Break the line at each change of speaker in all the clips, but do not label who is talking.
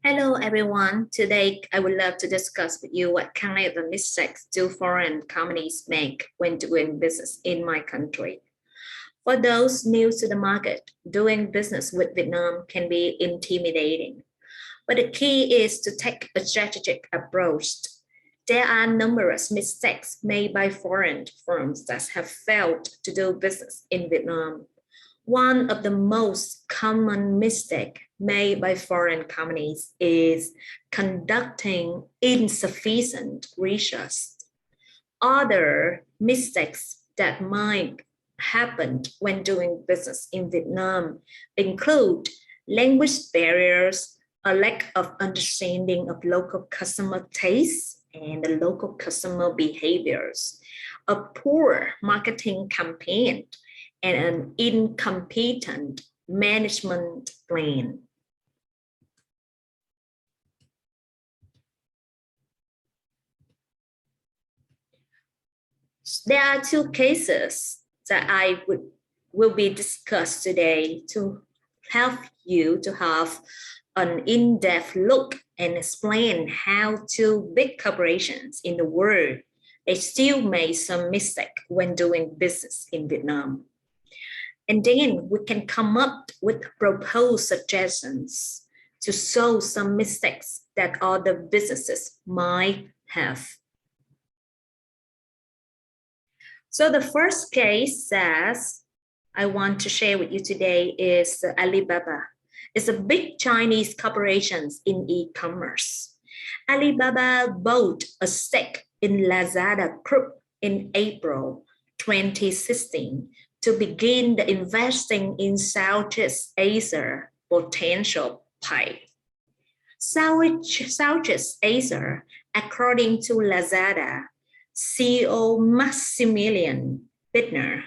Hello everyone. Today I would love to discuss with you what kind of mistakes do foreign companies make when doing business in my country. For those new to the market, doing business with Vietnam can be intimidating. But the key is to take a strategic approach. There are numerous mistakes made by foreign firms that have failed to do business in Vietnam. One of the most common mistakes made by foreign companies is conducting insufficient research. Other mistakes that might happen when doing business in Vietnam include language barriers, a lack of understanding of local customer tastes and the local customer behaviors, a poor marketing campaign, and an incompetent management plan. There are two cases that will be discussed today to help you to have an in-depth look and explain how two big corporations in the world they still made some mistake when doing business in Vietnam. And then we can come up with proposed suggestions to solve some mistakes that other businesses might have. So the first case says, I want to share with you today is Alibaba. It's a big Chinese corporation in e-commerce. Alibaba bought a stake in Lazada Group in April 2016 to begin the investing in Southeast Asia potential pie. Southeast Asia, according to Lazada, CEO Maximilian Bittner,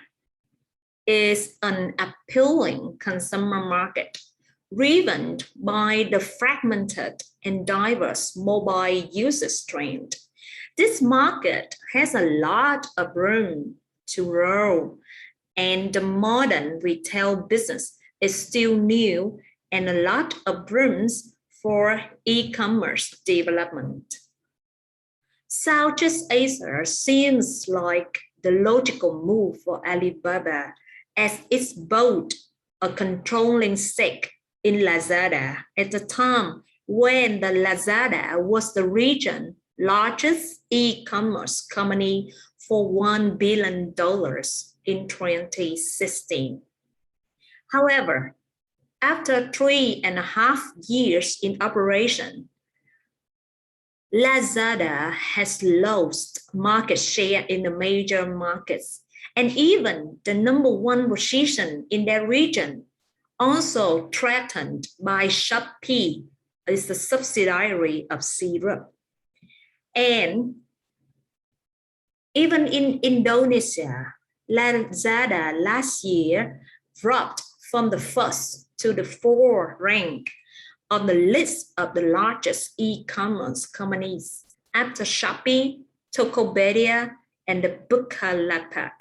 is an appealing consumer market driven by the fragmented and diverse mobile usage trend. This market has a lot of room to grow, and the modern retail business is still new and a lot of rooms for e-commerce development. Southeast Asia seems like the logical move for Alibaba as it's bought a controlling stake in Lazada at the time when the Lazada was the region's largest e-commerce company for $1 billion in 2016. However, after 3.5 years in operation, Lazada has lost market share in the major markets, and even the number one position in their region, also threatened by Shopee, is the subsidiary of Syrup. And even in Indonesia, Lazada last year dropped from the first to the fourth rank on the list of the largest e-commerce companies after Shopee, Tokopedia, and the Bukalapak.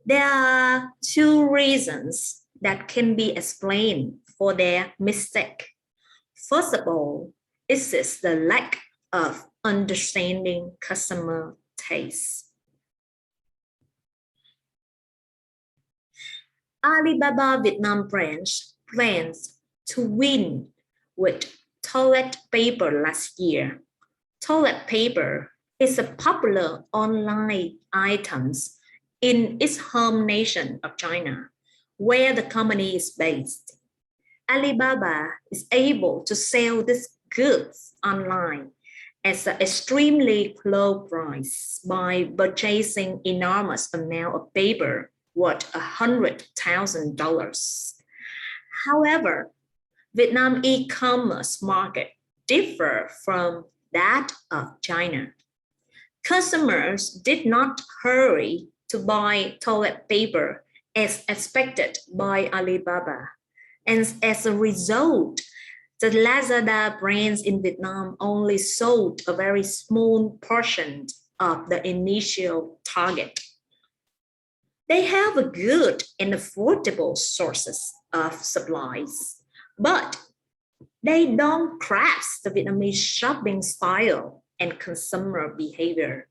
There are two reasons that can be explained for their mistake. First of all, it is the lack of understanding customer taste. Alibaba Vietnam branch plans to win with toilet paper last year. Toilet paper is a popular online item in its home nation of China, where the company is based. Alibaba is able to sell these goods online at an extremely low price by purchasing enormous amount of paper worth $100,000. However, Vietnam e-commerce market differ from that of China. Customers did not hurry to buy toilet paper as expected by Alibaba. And as a result, the Lazada brands in Vietnam only sold a very small portion of the initial target. They have a good and affordable sources of supplies, but they don't grasp the Vietnamese shopping style and consumer behavior.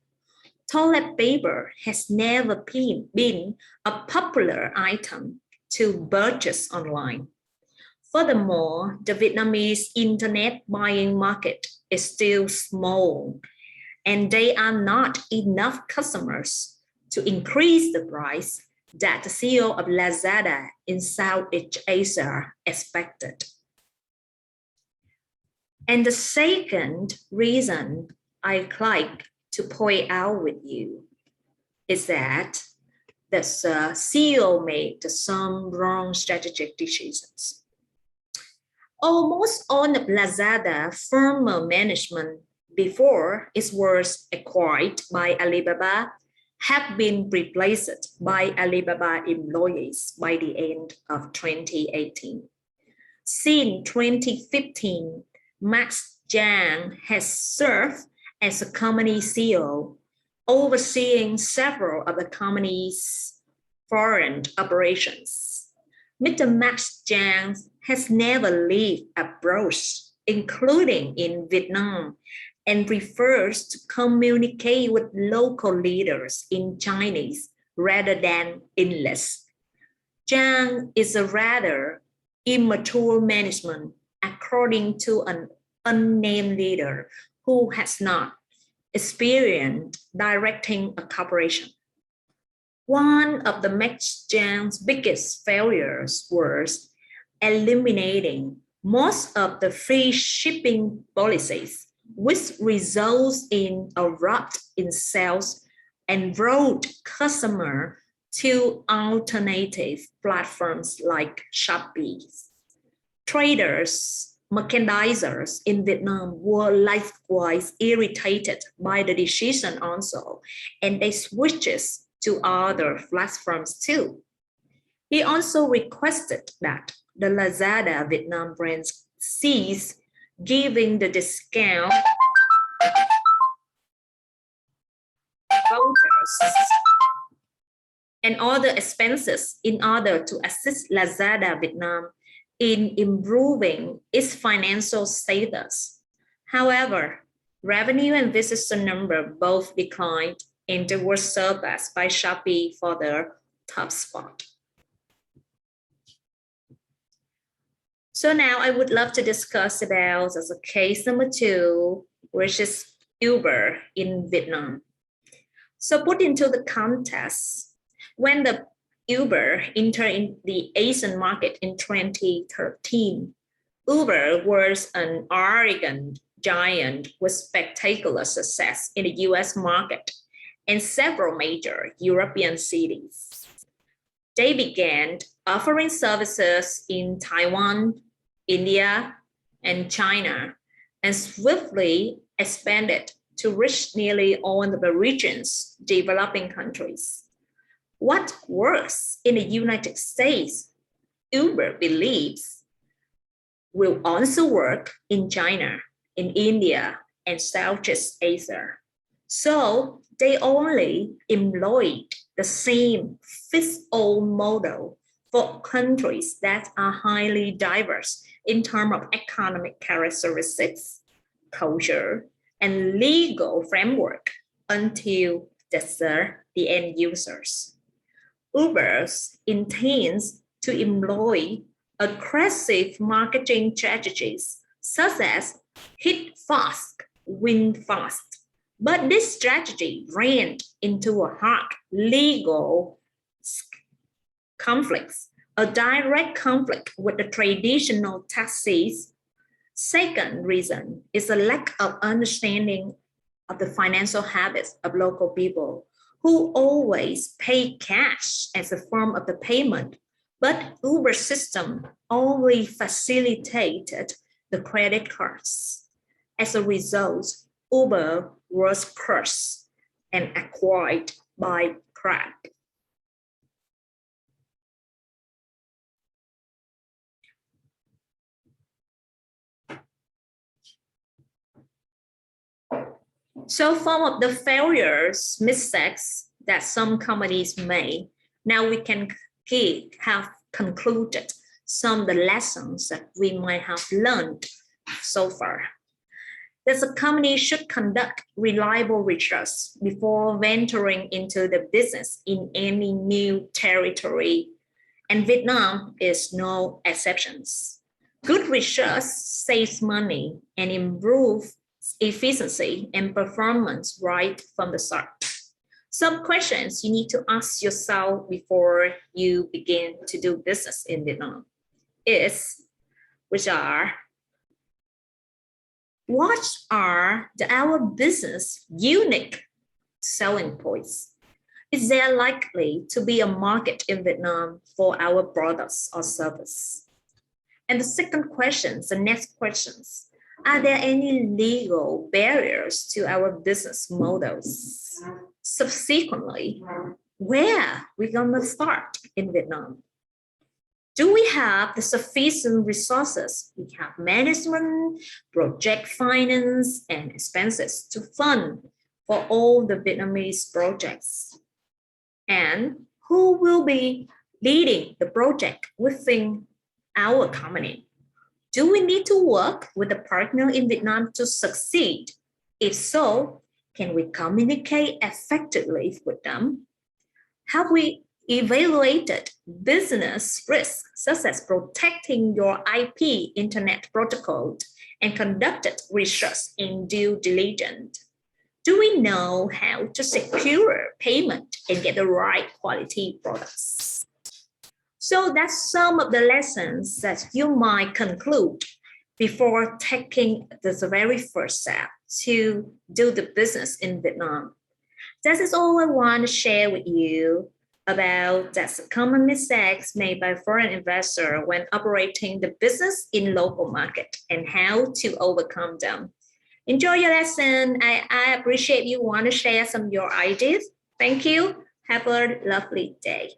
Toilet paper has never been a popular item to purchase online. Furthermore, the Vietnamese internet buying market is still small, and there are not enough customers to increase the price that the CEO of Lazada in Southeast Asia expected. And the second reason I'd like to point out with you is that the CEO made some wrong strategic decisions. Almost all of Lazada former management before it was acquired by Alibaba have been replaced by Alibaba employees by the end of 2018. Since 2015, Max Zhang has served as a company CEO, overseeing several of the company's foreign operations. Mr. Max Zhang has never lived abroad, including in Vietnam, and prefers to communicate with local leaders in Chinese rather than English. Zhang is a rather immature management, according to an unnamed leader who has not experienced directing a corporation. One of the Max Zhang's biggest failures was eliminating most of the free shipping policies, which results in a rot in sales and brought customers to alternative platforms like Shopee. Traders, merchandisers in Vietnam were likewise irritated by the decision also, and they switched to other platforms too. He also requested that the Lazada Vietnam brands cease giving the discount vouchers and other expenses in order to assist Lazada Vietnam in improving its financial status. However, revenue and visitor number both declined and they were surpassed by Shopee for the top spot. So now I would love to discuss about as a case number 2, which is Uber in Vietnam. So put into the context, when the Uber entered in the Asian market in 2013, Uber was an arrogant giant with spectacular success in the US market and several major European cities. They began offering services in Taiwan, India, and China, and swiftly expanded to reach nearly all of the region's developing countries. What works in the United States, Uber believes, will also work in China, in India, and Southeast Asia. So they only employed the same fits-all model for countries that are highly diverse in terms of economic characteristics, culture, and legal framework until they serve the end users. Uber intends to employ aggressive marketing strategies such as hit fast, win fast. But this strategy ran into a hard legal conflicts, a direct conflict with the traditional taxis. Second reason is a lack of understanding of the financial habits of local people who always pay cash as a form of the payment, but Uber system only facilitated the credit cards. As a result, Uber was crushed and acquired by Grab. So some of the failures, mistakes that some companies made Now we can have concluded some of the lessons that we might have learned so far. That a company should conduct reliable research before venturing into the business in any new territory, and Vietnam is no exception. Good research saves money and improves efficiency and performance right from the start. Some questions you need to ask yourself before you begin to do business in Vietnam which are, what are our business unique selling points? Is there likely to be a market in Vietnam for our products or service? And the next questions, are there any legal barriers to our business models? Subsequently, where we're gonna start in Vietnam? Do we have the sufficient resources? We have management, project finance, and expenses to fund for all the Vietnamese projects. And who will be leading the project within our company? Do we need to work with a partner in Vietnam to succeed? If so, can we communicate effectively with them? Have we evaluated business risks, such as protecting your IP internet protocol, and conducted research in due diligence? Do we know how to secure payment and get the right quality products? So that's some of the lessons that you might conclude before taking the very first step to do the business in Vietnam. That is all I want to share with you about that's common mistakes made by foreign investor when operating the business in local market and how to overcome them. Enjoy your lesson. I appreciate you want to share some of your ideas. Thank you. Have a lovely day.